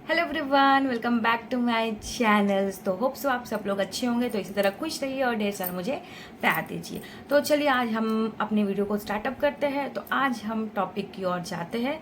Hello everyone, welcome back to my channels. तो hope so आप सब लोग अच्छे होंगे। तो इसी तरह खुश रहिए और ढेर सारा मुझे प्यार दीजिए। तो चलिए आज हम अपने वीडियो को स्टार्टअप करते हैं। तो आज हम टॉपिक की ओर जाते हैं।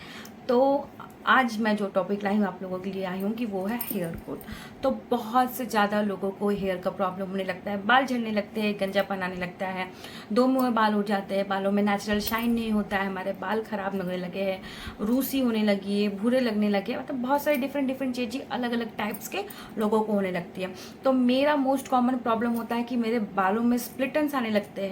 तो आज मैं जो टॉपिक लाई हूँ आप लोगों के लिए आई हूँ कि वो है हेयर ग्रोथ। तो बहुत से ज़्यादा लोगों को हेयर का प्रॉब्लम होने लगता है, बाल झड़ने लगते हैं, गंजापन आने लगता है, दो मुँह में बाल उठ जाते हैं, बालों में नेचुरल शाइन नहीं होता है, हमारे बाल खराब लगने लगे हैं, रूसी होने लगी है, भूरे लगने लगे, मतलब बहुत सारी डिफरेंट डिफरेंट चीज़ें अलग अलग टाइप्स के लोगों को होने लगती है। तो मेरा मोस्ट कॉमन प्रॉब्लम होता है कि मेरे बालों में स्प्लिटन्स आने लगते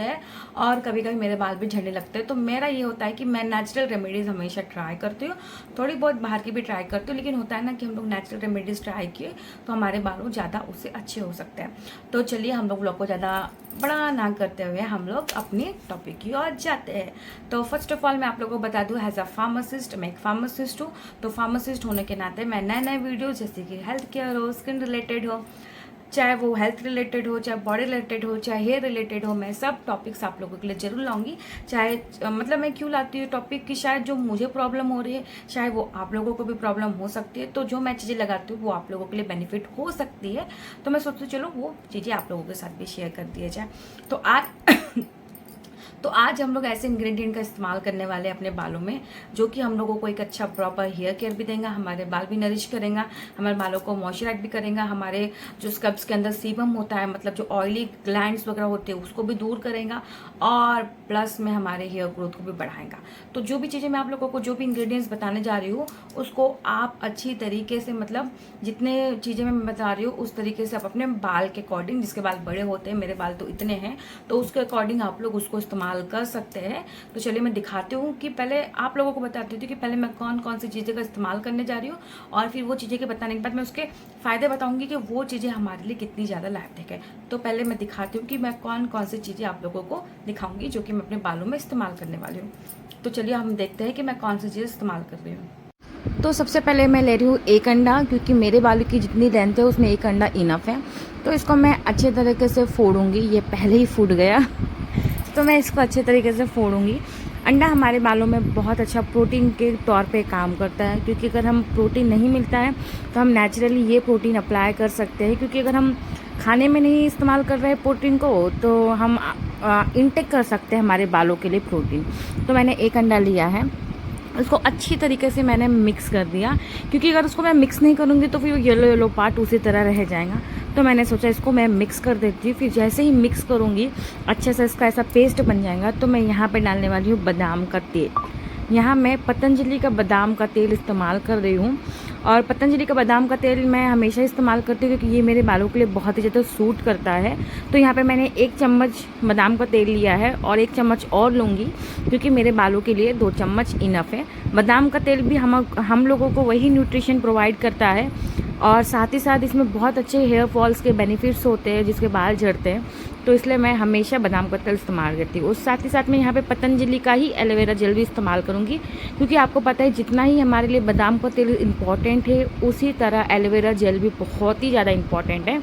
हैं, और कभी कभी मेरे बाल भी झड़ने लगते हैं। तो मेरा ये होता है कि मैं नेचुरल रेमेडीज़ हमेशा ट्राई करती हूँ, थोड़ी बहुत बाहर की भी ट्राई करती हूँ, लेकिन होता है ना कि हम लोग नेचुरल रेमेडीज़ ट्राई किए तो हमारे बालों ज़्यादा उससे अच्छे हो सकते हैं। तो चलिए हम लोग को ज़्यादा बड़ा ना करते हुए हम लोग अपनी टॉपिक की ओर जाते हैं। तो फर्स्ट ऑफ ऑल मैं आप लोगों को बता दूँ, एज अ फार्मासिस्ट, मैं एक फार्मासिस्ट हूँ। तो फार्मासिस्ट होने के नाते मैं नए नए वीडियो जैसे कि हेल्थ केयर हो, स्किन रिलेटेड हो, चाहे वो हेल्थ रिलेटेड हो, चाहे बॉडी रिलेटेड हो, चाहे हेयर रिलेटेड हो, मैं सब टॉपिक्स आप लोगों के लिए जरूर लाऊंगी। चाहे मतलब मैं क्यों लाती हूँ टॉपिक की, शायद जो मुझे प्रॉब्लम हो रही है शायद वो आप लोगों को भी प्रॉब्लम हो सकती है। तो जो मैं चीज़ें लगाती हूँ वो आप लोगों के लिए बेनिफिट हो सकती है। तो मैं सोचती हूँ चलो वो चीज़ें आप लोगों के साथ भी शेयर कर दिया जाए। तो आज तो आज हम लोग ऐसे इंग्रेडिएंट का इस्तेमाल करने वाले हैं अपने बालों में, जो कि हम लोगों को एक अच्छा प्रॉपर हेयर केयर भी देगा, हमारे बाल भी नरिश करेगा, हमारे बालों को मॉइस्चराइज भी करेगा, हमारे जो स्कब्स के अंदर सीबम होता है, मतलब जो ऑयली ग्लैंड्स वगैरह होते हैं उसको भी दूर करेगा, और प्लस में हमारे हेयर ग्रोथ को भी बढ़ाएगा। तो जो भी चीज़ें मैं आप लोगों को जो भी इंग्रेडिएंट्स बताने जा रही हूँ उसको आप अच्छी तरीके से, मतलब जितने चीज़ें मैं बता रही हूँ उस तरीके से आप अपने बाल के अकॉर्डिंग, जिसके बाल बड़े होते हैं, मेरे बाल तो इतने हैं, तो उसके अकॉर्डिंग आप लोग उसको इस्तेमाल कर सकते हैं। तो चलिए मैं दिखाती हूँ कि पहले आप लोगों को बताती हूँ कि पहले मैं कौन कौन सी चीज़ें का इस्तेमाल करने जा रही हूँ, और फिर वो चीज़ें के बताने के बाद मैं उसके फ़ायदे बताऊंगी कि वो चीज़ें हमारे लिए कितनी ज़्यादा लाभदायक है। तो पहले मैं दिखाती हूँ कि मैं कौन कौन सी चीज़ें आप लोगों को दिखाऊंगी जो कि मैं अपने बालों में इस्तेमाल करने वाली हूँ। तो चलिए हम देखते हैं कि मैं कौन सी चीज़ इस्तेमाल कर रही हूँ। तो सबसे पहले मैं ले रही हूँ एक अंडा, क्योंकि मेरे बालों की जितनी लेंथ है उसमें एक अंडा इनफ है। तो इसको मैं अच्छे तरीके से फोड़ूंगी। ये पहले ही फूट गया तो मैं इसको अच्छे तरीके से फोड़ूंगी। अंडा हमारे बालों में बहुत अच्छा प्रोटीन के तौर पे काम करता है, क्योंकि अगर हम प्रोटीन नहीं मिलता है तो हम नेचुरली ये प्रोटीन अप्लाई कर सकते हैं, क्योंकि अगर हम खाने में नहीं इस्तेमाल कर रहे हैं प्रोटीन को तो हम इनटेक कर सकते हैं हमारे बालों के लिए प्रोटीन। तो मैंने एक अंडा लिया है, उसको अच्छी तरीके से मैंने मिक्स कर दिया, क्योंकि अगर उसको मैं मिक्स नहीं करूँगी तो फिर वो येलो येलो पार्ट उसी तरह रह जाएगा। तो मैंने सोचा इसको मैं मिक्स कर देती हूँ। फिर जैसे ही मिक्स करूँगी अच्छे से इसका ऐसा पेस्ट बन जाएगा। तो मैं यहाँ पे डालने वाली हूँ बादाम का तेल। यहाँ मैं पतंजलि का बादाम का तेल इस्तेमाल कर रही हूँ, और पतंजलि का बादाम का तेल मैं हमेशा इस्तेमाल करती हूँ क्योंकि ये मेरे बालों के लिए बहुत ही ज़्यादा सूट करता है। तो यहाँ पे मैंने 1 चम्मच बादाम का तेल लिया है और 1 चम्मच और लूँगी, क्योंकि मेरे बालों के लिए 2 चम्मच इनफ है। बादाम का तेल भी हम लोगों को वही न्यूट्रिशन प्रोवाइड करता है, और साथ ही साथ इसमें बहुत अच्छे हेयर फॉल्स के बेनिफिट्स होते हैं जिसके बाल झड़ते हैं। तो इसलिए मैं हमेशा बादाम का तेल इस्तेमाल करती हूँ। और साथ ही साथ मैं यहाँ पे पतंजलि का ही एलोवेरा जेल भी इस्तेमाल करूँगी, क्योंकि आपको पता है जितना ही हमारे लिए बादाम का तेल इम्पॉर्टेंट है उसी तरह एलोवेरा जेल भी बहुत ही ज़्यादा इम्पॉर्टेंट है।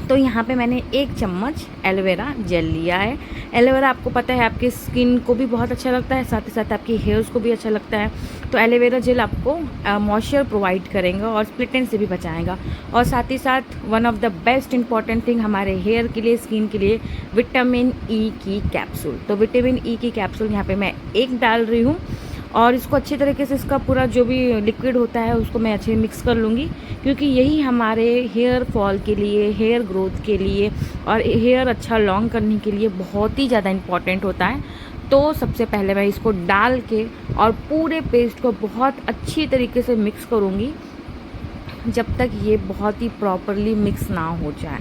तो यहाँ पे मैंने 1 चम्मच एलोवेरा जेल लिया है। एलोवेरा आपको पता है आपकी स्किन को भी बहुत अच्छा लगता है, साथ ही साथ आपकी हेयर्स को भी अच्छा लगता है। तो एलोवेरा जेल आपको मॉइस्चर प्रोवाइड करेगा और स्प्लिटेंस से भी बचाएगा, और साथ ही साथ one of the best important thing हमारे हेयर के लिए, स्किन के लिए, विटामिन ई की कैप्सूल। तो विटामिन ई की कैप्सूल यहाँ पर मैं 1 डाल रही हूँ, और इसको अच्छी तरीके से इसका पूरा जो भी लिक्विड होता है उसको मैं अच्छे मिक्स कर लूँगी, क्योंकि यही हमारे हेयर फॉल के लिए, हेयर ग्रोथ के लिए और हेयर अच्छा लॉन्ग करने के लिए बहुत ही ज़्यादा इम्पॉर्टेंट होता है। तो सबसे पहले मैं इसको डाल के और पूरे पेस्ट को बहुत अच्छी तरीके से मिक्स करूँगी जब तक ये बहुत ही प्रॉपरली मिक्स ना हो जाए।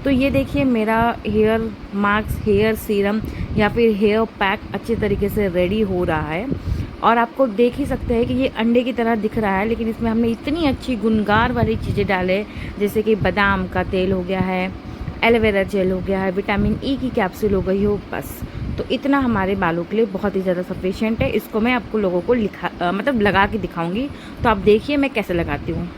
तो ये देखिए मेरा हेयर मास्क, हेयर सीरम या फिर हेयर पैक अच्छे तरीके से रेडी हो रहा है, और आपको देख ही सकते हैं कि ये अंडे की तरह दिख रहा है, लेकिन इसमें हमने इतनी अच्छी गुनगार वाली चीज़ें डाले, जैसे कि बादाम का तेल हो गया है, एलोवेरा जेल हो गया है, विटामिन ई की कैप्सूल हो गई हो, बस। तो इतना हमारे बालों के लिए बहुत ही ज़्यादा सफिशिएंट है। इसको मैं आपको लोगों को मतलब लगा के दिखाऊंगी, तो आप देखिए मैं कैसे लगाती हूँ।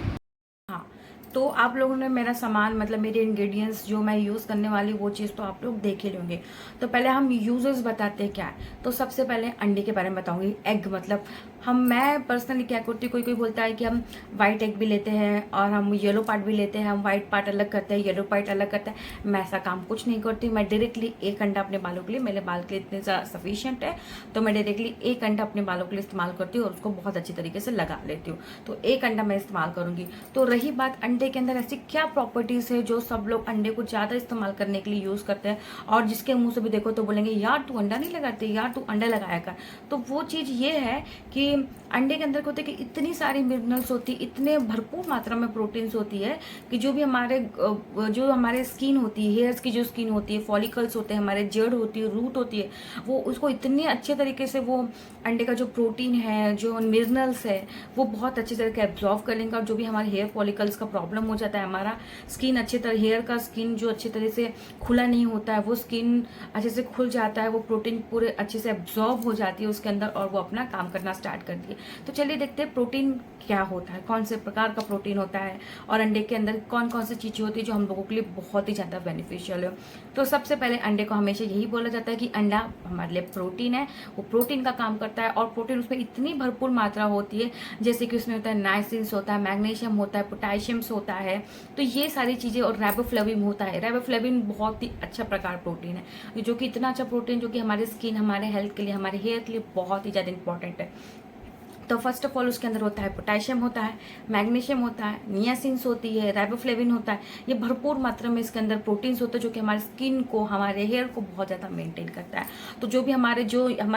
हाँ, तो आप लोगों ने मेरा सामान, मतलब मेरे इंग्रेडिएंट्स जो मैं यूज़ करने वाली वो चीज़ तो आप लोग देख ही लेंगे। तो पहले हम यूजेस बताते हैं क्या है। तो सबसे पहले अंडे के बारे में बताऊंगी। एग मतलब मैं पर्सनली क्या करती हूँ, कोई कोई बोलता है कि हम वाइट एग भी लेते हैं और हम येलो पार्ट भी लेते हैं, हम वाइट पार्ट अलग करते हैं, येलो पार्ट अलग करते हैं। मैं ऐसा काम कुछ नहीं करती। मैं डायरेक्टली एक अंडा अपने बालों के लिए, मेरे बाल के लिए इतने सफिशिएंट है, तो मैं डायरेक्टली एक अंडा अपने बालों के लिए इस्तेमाल करती हूँ और उसको बहुत अच्छी तरीके से लगा लेती हूँ। तो एक अंडा मैं इस्तेमाल करूँगी। तो रही बात अंडे के अंदर ऐसी क्या प्रॉपर्टीज़ है जो सब लोग अंडे को ज़्यादा इस्तेमाल करने के लिए यूज़ करते हैं, और जिसके मुँह से भी देखो तो बोलेंगे यार तू अंडा नहीं लगाती, यार तू अंडा लगाया कर। तो वो चीज़ ये है कि अंडे के अंदर होते हैं कि इतनी सारी मिनरल्स होती है, इतने भरपूर मात्रा में प्रोटीन्स होती है कि जो हमारे स्किन होती है, हेयर्स की जो स्किन होती है, फॉलिकल्स होते हैं, हमारे जड़ होती है, रूट होती है, वो उसको इतने अच्छे तरीके से वो अंडे का जो प्रोटीन है, जो मिनरल्स है, वो बहुत अच्छे तरीके एब्जॉर्व कर लेंगे। और जो भी हमारे हेयर फॉलिकल्स का प्रॉब्लम हो जाता है, हमारा स्किन अच्छे तरह, हेयर का स्किन जो अच्छे तरह से खुला नहीं होता है, वो स्किन अच्छे से खुल जाता है, वो प्रोटीन पूरे अच्छे से एब्जॉर्ब हो जाती है उसके अंदर और वो अपना काम करना स्टार्ट करती है। तो चलिए देखते हैं प्रोटीन क्या होता है, कौन से प्रकार का प्रोटीन होता है और अंडे के अंदर कौन कौन सी चीज़ें होती है जो हम लोगों के लिए बहुत ही ज़्यादा बेनिफिशियल है। तो सबसे पहले अंडे को हमेशा यही बोला जाता है कि अंडा हमारे लिए प्रोटीन है, वो प्रोटीन का काम करता है। और प्रोटीन उसमें इतनी भरपूर मात्रा होती है, जैसे कि उसमें होता है नाइसिन्स होता है, मैग्नीशियम होता है, पोटेशियम्स होता है, तो ये सारी चीज़ें। और राइबोफ्लेविन होता है। राइबोफ्लेविन बहुत ही अच्छा प्रकार प्रोटीन है, जो कि इतना अच्छा प्रोटीन जो कि हमारे स्किन, हमारे हेल्थ के लिए, हमारे हेयर के लिए बहुत ही ज़्यादा इंपॉर्टेंट है। तो फर्स्ट ऑफ ऑल उसके अंदर होता है पोटेशियम होता है, मैग्नीशियम होता है, नियासिन्स होती है, राइबोफ्लेविन होता है। ये भरपूर मात्रा में इसके अंदर प्रोटीन्स होते हैं जो कि हमारे स्किन को, हमारे हेयर को बहुत ज़्यादा मेंटेन करता है। तो जो हमारे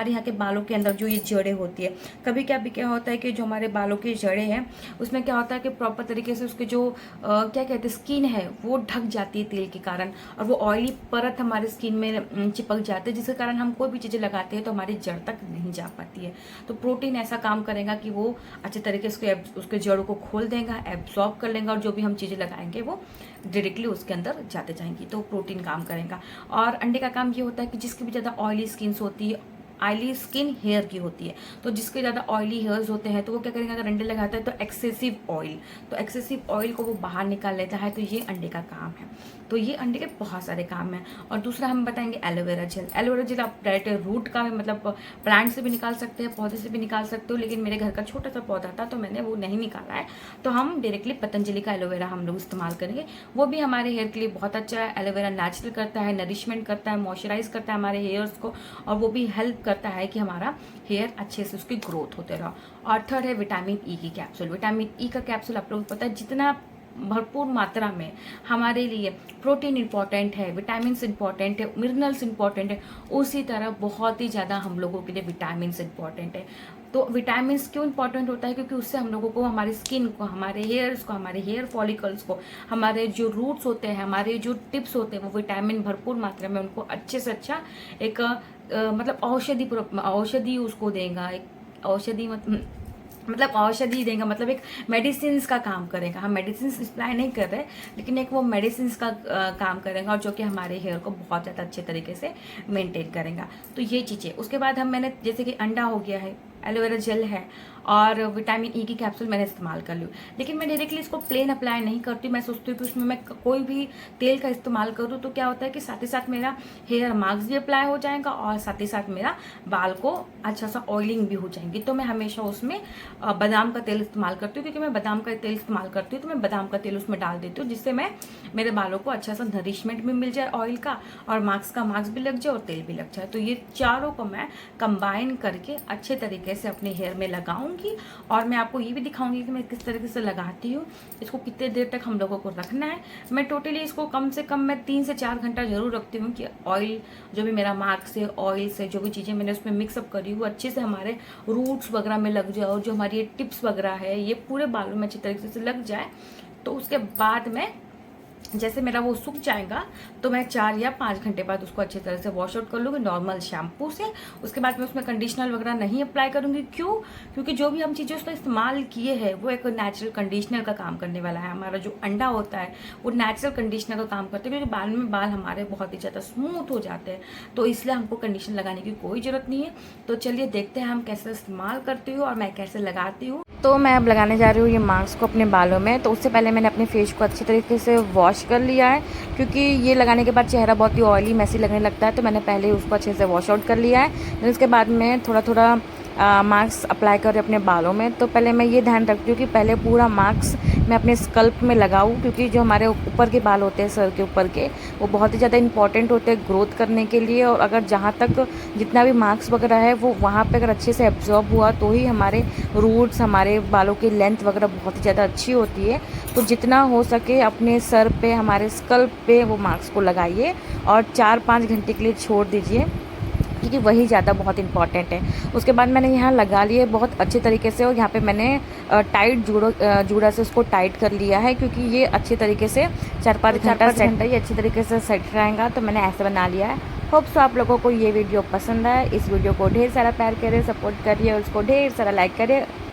यहाँ के बालों के अंदर जो ये जड़ें होती है, कभी क्या होता है कि जो हमारे बालों की जड़ें हैं उसमें क्या होता है कि प्रॉपर तरीके से उसके जो क्या कहते हैं स्किन है वो ढक जाती है तेल के कारण, और वो ऑयली परत हमारे स्किन में चिपक जाती है, जिसके कारण हम कोई भी चीज़ें लगाते हैं तो हमारी जड़ तक नहीं जा पाती है। तो प्रोटीन ऐसा काम करेगा कि वो अच्छे तरीके से उसके जड़ों को खोल देगा, एब्जॉर्ब कर लेगा, और जो भी हम चीज़ें लगाएंगे वो डायरेक्टली उसके अंदर जाते जाएंगी। तो प्रोटीन काम करेगा। और अंडे का काम ये होता है कि जिसकी भी ज़्यादा ऑयली स्किन होती है, ऑयली स्किन हेयर की होती है, तो जिसके ज़्यादा ऑयली हेयर्स होते हैं तो वो क्या करेंगे, अगर अंडे लगाता है तो एक्सेसिव ऑयल को वो बाहर निकाल लेता है। तो ये अंडे का काम है। तो ये अंडे के बहुत सारे काम हैं। और दूसरा हम बताएंगे एलोवेरा जेल। एलोवेरा जेल आप डायरेक्ट रूट का मतलब प्लांट से भी निकाल सकते हैं, पौधे से भी निकाल सकते हो, लेकिन मेरे घर का छोटा सा पौधा था तो मैंने वो नहीं निकाला है। तो हम डायरेक्टली पतंजलि का एलोवेरा हम लोग इस्तेमाल करेंगे। वो भी हमारे हेयर के लिए बहुत अच्छा है। एलोवेरा नेचुरल करता है, नरिशमेंट करता है, मॉइस्चराइज करता है हमारे हेयर्स को, और वो भी हेल्प करता है कि हमारा हेयर अच्छे से उसकी ग्रोथ होते रहो। और थर्ड है विटामिन ई की कैप्सूल। विटामिन ई का कैप्सूल आप लोगों को पता है जितना भरपूर मात्रा में हमारे लिए प्रोटीन इंपॉर्टेंट है, विटामिन इंपॉर्टेंट है, मिनरल्स इंपॉर्टेंट है, उसी तरह बहुत ही ज़्यादा हम लोगों के लिए विटामिन इंपॉर्टेंट है। तो विटामिन क्यों इंपॉर्टेंट होता है, क्योंकि उससे हम लोगों को, हमारी स्किन को, हमारे हेयर्स को, हमारे हेयर फॉलिकल्स को, हमारे जो रूट्स होते हैं, हमारे जो टिप्स होते हैं, वो विटामिन भरपूर मात्रा में उनको अच्छे से अच्छा एक मतलब औषधि उसको देगा। एक औषधि देगा, मतलब एक मेडिसिन का काम करेगा। हम मेडिसिन अप्लाई नहीं कर रहे, लेकिन एक वो मेडिसिन का काम करेगा, और जो कि हमारे हेयर को बहुत ज़्यादा अच्छे तरीके से मेंटेन करेगा। तो ये चीज़ें। उसके बाद मैंने जैसे कि अंडा हो गया है, एलोवेरा जेल है, और विटामिन ई की कैप्सूल मैंने इस्तेमाल कर ली। लेकिन मैं डायरेक्टली इसको प्लेन अप्लाई नहीं करती। मैं सोचती हूँ कि उसमें मैं कोई भी तेल का इस्तेमाल करूँ तो क्या होता है कि साथ ही साथ मेरा हेयर मास्क भी अप्लाई हो जाएगा, और साथ ही साथ मेरा बाल को अच्छा सा ऑयलिंग भी हो जाएंगी। तो मैं हमेशा उसमें बादाम का तेल इस्तेमाल करती हूँ, क्योंकि मैं बादाम का तेल इस्तेमाल करती हूँ तो मैं बादाम का तेल उसमें डाल देती हूँ, जिससे मेरे बालों को अच्छा सा नरिशमेंट भी मिल जाए ऑयल का, और मास्क भी लग जाए और तेल भी लग जाए। तो ये चारों को मैं कंबाइन करके अच्छे तरीके से अपने हेयर में लगाऊंगी, और मैं आपको ये भी दिखाऊंगी कि मैं किस तरीके से लगाती हूँ, इसको कितने देर तक हम लोगों को रखना है। मैं टोटली इसको कम से कम मैं 3 से 4 घंटा जरूर रखती हूँ कि ऑयल जो भी मेरा मास्क से, ऑयल से जो भी चीज़ें मैंने उसमें मिक्सअप करी वो अच्छे से हमारे रूट्स वगैरह में लग जाए, और जो हमारी ये टिप्स वगैरह है ये पूरे बालों में अच्छी तरीके से लग जाए। तो उसके बाद में जैसे मेरा वो सूख जाएगा तो मैं 4 या 5 घंटे बाद उसको अच्छी तरह से वॉश आउट कर लूँगी नॉर्मल शैम्पू से। उसके बाद मैं उसमें कंडीशनर वगैरह नहीं अप्लाई करूँगी। क्यों? क्योंकि जो भी हम चीज़ें उसका इस्तेमाल किए हैं वो एक नेचुरल कंडीशनर का काम करने वाला है। हमारा जो अंडा होता है वो नेचुरल कंडीशनर का काम करता है, क्योंकि बाल हमारे बहुत ही ज़्यादा स्मूथ हो जाते हैं, तो इसलिए हमको कंडीशनर लगाने की कोई ज़रूरत नहीं है। तो चलिए देखते हैं हम कैसे इस्तेमाल करती हूँ और मैं कैसे लगाती हूँ। तो मैं अब लगाने जा रही हूँ ये मास्क को अपने बालों में। तो उससे पहले मैंने अपने फेस को अच्छी तरीके से वॉश कर लिया है, क्योंकि ये लगाने के बाद चेहरा बहुत ही ऑयली मैसी लगने लगता है। तो मैंने पहले उसको अच्छे से वॉश आउट कर लिया है। फिर उसके बाद में थोड़ा थोड़ा मास्क अप्लाई करें अपने बालों में, तो पहले मैं ये ध्यान रखती हूँ कि पहले पूरा मास्क मैं अपने स्कल्प में लगाऊँ, क्योंकि जो हमारे ऊपर के बाल होते हैं सर के ऊपर के, वो बहुत ही ज़्यादा इंपॉर्टेंट होते हैं ग्रोथ करने के लिए। और अगर जहाँ तक जितना भी मास्क वगैरह है वो वहाँ पे अगर अच्छे से एब्जॉर्ब हुआ तो ही हमारे रूट्स, हमारे बालों की लेंथ वगैरह बहुत ही ज़्यादा अच्छी होती है। तो जितना हो सके अपने सर पे, हमारे स्कल्प पे वो मास्क को लगाइए और 4-5 घंटे के लिए छोड़ दीजिए, क्योंकि वही ज़्यादा बहुत इंपॉर्टेंट है। उसके बाद मैंने यहाँ लगा लिए बहुत अच्छे तरीके से, और यहाँ पे मैंने टाइट जूड़ा से उसको टाइट कर लिया है, क्योंकि ये अच्छे तरीके से 4-5 घंटा ये अच्छे तरीके से सेट रहेगा। तो मैंने ऐसे बना लिया है। होप सो आप लोगों को ये वीडियो पसंद आए। इस वीडियो को ढेर सारा प्यार करिए, सपोर्ट करिए और उसको ढेर सारा लाइक करिए।